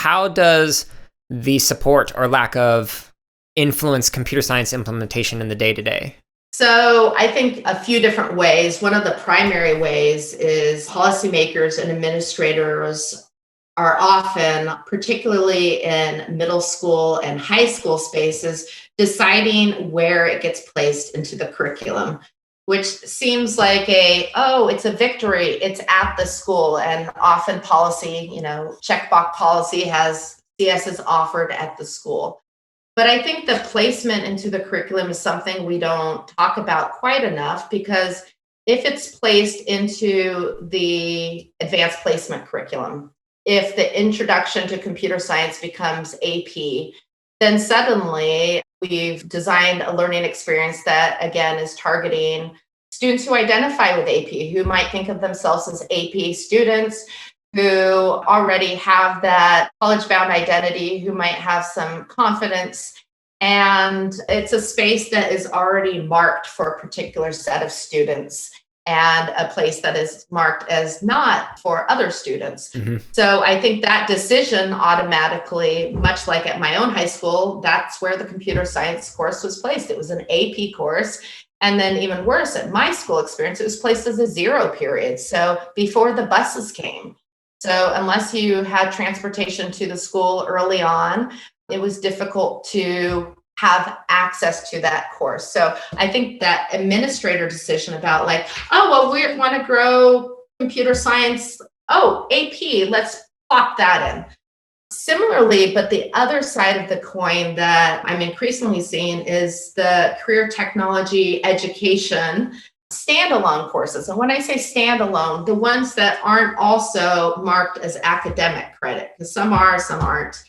how does the support or lack of influence computer science implementation in the day-to-day? So I think a few different ways. One of the primary ways is policymakers and administrators are often, particularly in middle school and high school spaces, deciding where it gets placed into the curriculum, which seems like it's a victory. It's at the school, and often policy, checkbox policy has CS is offered at the school. But I think the placement into the curriculum is something we don't talk about quite enough, because if it's placed into the advanced placement curriculum, if the introduction to computer science becomes AP, then suddenly we've designed a learning experience that, again, is targeting students who identify with AP, who might think of themselves as AP students, who already have that college-bound identity, who might have some confidence. And it's a space that is already marked for a particular set of students, and a place that is marked as not for other students. Mm-hmm. So I think that decision automatically, much like at my own high school, that's where the computer science course was placed. It was an AP course. And then even worse, at my school experience, it was placed as a 0 period. So before the buses came. So unless you had transportation to the school early on, it was difficult to have access to that course. So I think that administrator decision about we want to grow computer science. Oh, AP, let's plop that in. Similarly, but the other side of the coin that I'm increasingly seeing is the career technology education standalone courses. And when I say standalone, the ones that aren't also marked as academic credit, because some are, some aren't.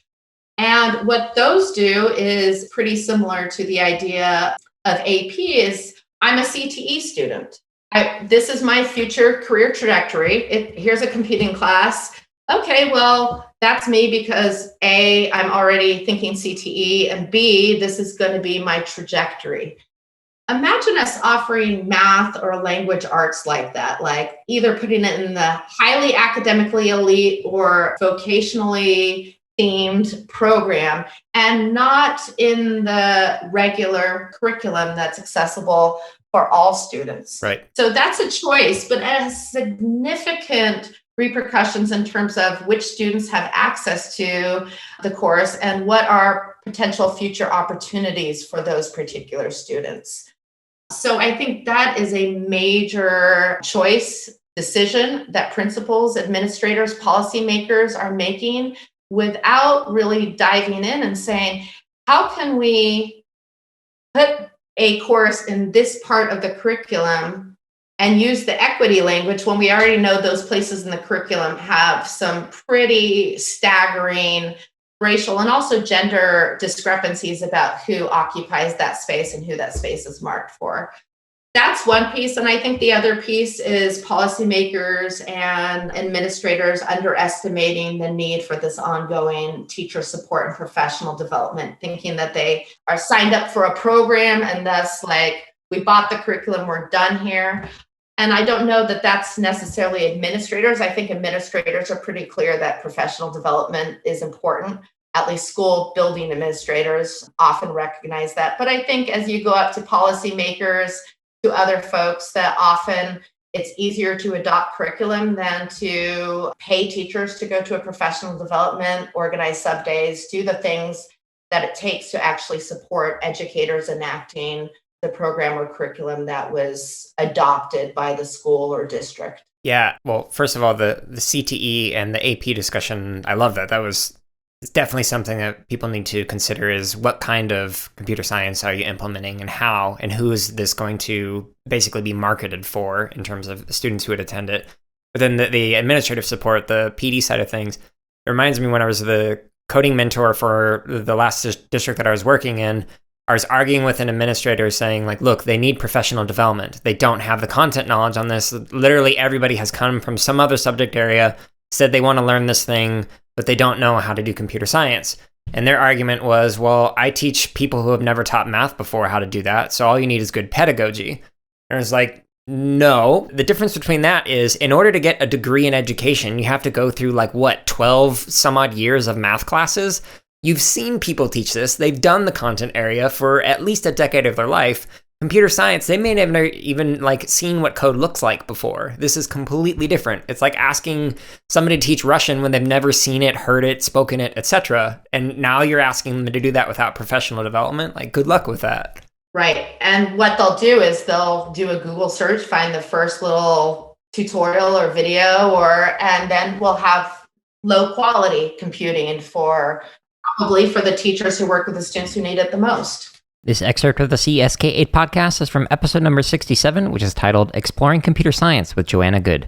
And what those do is pretty similar to the idea of AP is I'm a CTE student. This is my future career trajectory. Here's a computing class. Okay, well, that's me because A, I'm already thinking CTE, and B, this is going to be my trajectory. Imagine us offering math or language arts like that, like either putting it in the highly academically elite or vocationally themed program, and not in the regular curriculum that's accessible for all students. Right. So that's a choice, but it has significant repercussions in terms of which students have access to the course and what are potential future opportunities for those particular students. So I think that is a major choice decision that principals, administrators, policymakers are making without really diving in and saying, how can we put a course in this part of the curriculum and use the equity language when we already know those places in the curriculum have some pretty staggering racial and also gender discrepancies about who occupies that space and who that space is marked for. That's one piece. And I think the other piece is policymakers and administrators underestimating the need for this ongoing teacher support and professional development, thinking that they are signed up for a program and thus we bought the curriculum, we're done here. And I don't know that that's necessarily administrators. I think administrators are pretty clear that professional development is important. At least school building administrators often recognize that. But I think as you go up to policymakers, to other folks, that often it's easier to adopt curriculum than to pay teachers to go to a professional development, organize sub-days, do the things that it takes to actually support educators enacting the program or curriculum that was adopted by the school or district. Yeah, well, first of all, the CTE and the AP discussion, I love that. That was definitely something that people need to consider, is what kind of computer science are you implementing and how, and who is this going to basically be marketed for in terms of students who would attend it. But then the administrative support, the PD side of things, it reminds me when I was the coding mentor for the last district that I was working in, I was arguing with an administrator saying, look, they need professional development. They don't have the content knowledge on this. Literally everybody has come from some other subject area, said they want to learn this thing, but they don't know how to do computer science. And their argument was, well, I teach people who have never taught math before how to do that, so all you need is good pedagogy. And I was like, No. The difference between that is in order to get a degree in education, you have to go through 12 some odd years of math classes. You've seen people teach this. They've done the content area for at least a decade of their life. Computer science, they may never even seen what code looks like before. This is completely different. It's like asking somebody to teach Russian when they've never seen it, heard it, spoken it, etc. And now you're asking them to do that without professional development. Good luck with that. Right. And what they'll do is they'll do a Google search, find the first little tutorial or video, and then we'll have low quality computing probably for the teachers who work with the students who need it the most. This excerpt of the CSK8 podcast is from episode number 67, which is titled Exploring Computer Science with Joanna Goode.